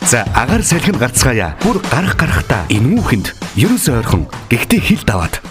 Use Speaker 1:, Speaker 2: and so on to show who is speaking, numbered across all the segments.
Speaker 1: За агаар салхинд гарцгаая. Бүр гарахтаа энэ үүхэнд ерөөсөө ойрхон гэхдээ хил даваад.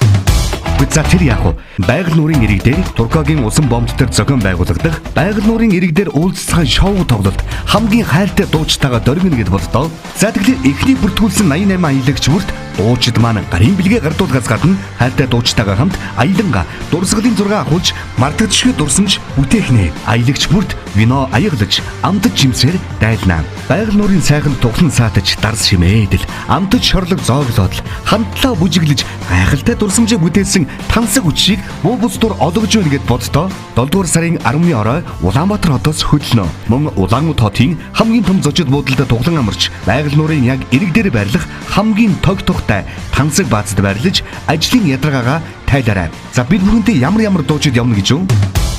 Speaker 1: За тэр яг уу байгаль нуурын ирэг дээр Туркагийн усан бомб дээр зохион байгуулагдах байгаль нуурын ирэг дээр уулзсан шоу тоглолт хамгийн хайртай дуучтайгаа дөргөнө гэд боддоо. За тэгэхээр эхний бүртгүүлсэн 88 аялагч бүрт дуучид маань гарын бэлгээ гардуулгаас гадна хайртай дуучтайгаа хамт аяланга дурсгалын зураг авахулж мартагдшгүй дурсамж бүтэехнэ. Аялагч бүрт вино аяглаж амтд жимсээр дайлнаа. Байгаль нуурын сайхан туглан саатаж дарс шимээдэл амтд шорлог зооглоод хамтлаа бүжиглэж гайхалтай дурсамжийг бүтээсэн тансаг хүчийг буу бус дур олгож өгнө гэд боддоо. 7 дугаар сарын 10-ны орой Улаанбаатар хотоос хөдлөнө. Мөн Улаанбаатар хотын хамгийн том зочид буудалд туглан амарч байгаль нуурын яг ирэг дээр байрлах хамгийн тог тухтай тансаг баазд байрлаж ажлын ядаргаагаа тайлаарай. За бид бүхэнтэй ямар дуучид явна гэж юу?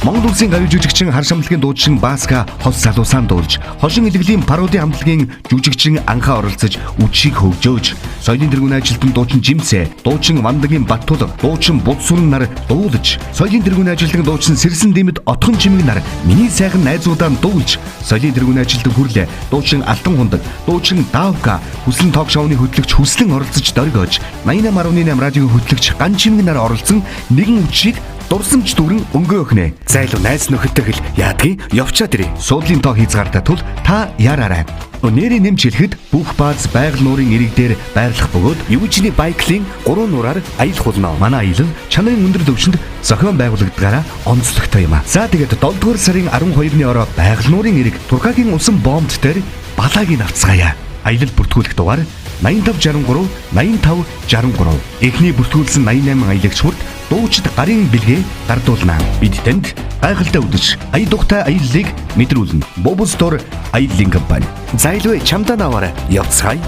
Speaker 1: Монгол улсын гавь жүжигчин хар шамтлагийн дуучин Баска хос салуусаан дуулж, хошин илгэлийн пародийн хамтлагийн жүжигчин Анхаа оролцож үчиг хөгжөөж, соёлын тэргүүн ажилтан дуучин Жимсэ, дуучин Вандагийн Баттул, дуучин Будсүрэн нар дуулж, соёлын тэргүүн ажилтан дуучин Сэрсэн Дэмэд Отхон Жимэг нар миний сайхан найзуудаа дуулж, соёлын тэргүүн ажилтан Хүрлэ, дуучин Алтан Хундаг, дуучин Давка, хүслэн ток шоуны хөтлөгч хүслэн оролцож дөргөөж, 88.8 радиогийн хөтлөгч Ган Чимэг нар оролцсон нэгэн үчиг дурсамж дүрэн өнгөө өхнэ. Зайлуу найз нөхөдтэй хэл яадгийн явчаад ирээ. Суудлын тоо хийцгаартай тул та яраарай. Нэрийн нэмж хэлэхэд бүх бааз байгаль нуурын ирэг дээр байрлах бөгөөд Юужны байклын 3 нураар аялах болно. Манай аялал чанарын өндөр төвшөнд зохион байгуулагдгаараа онцлогтой юм а. За тэгээд 7 дугаар сарын 12-ны орой байгаль нуурын ирэг Туркагийн усан бомб дээр балаагийн авцгаая. Аялал бүртгүүлэх дугаар 8563 8563. Эхний бүртгүүлсэн 88 аялагч бүрт дуучид гарын бэлгээ гардуулнаа. Бид тэнд гайхалтай үдшиж ая духтай аяллыг мэдрүүлнэ. Бобус тор аяллын компани. Зайлгүй чамдаа наваарай. Явцгаая.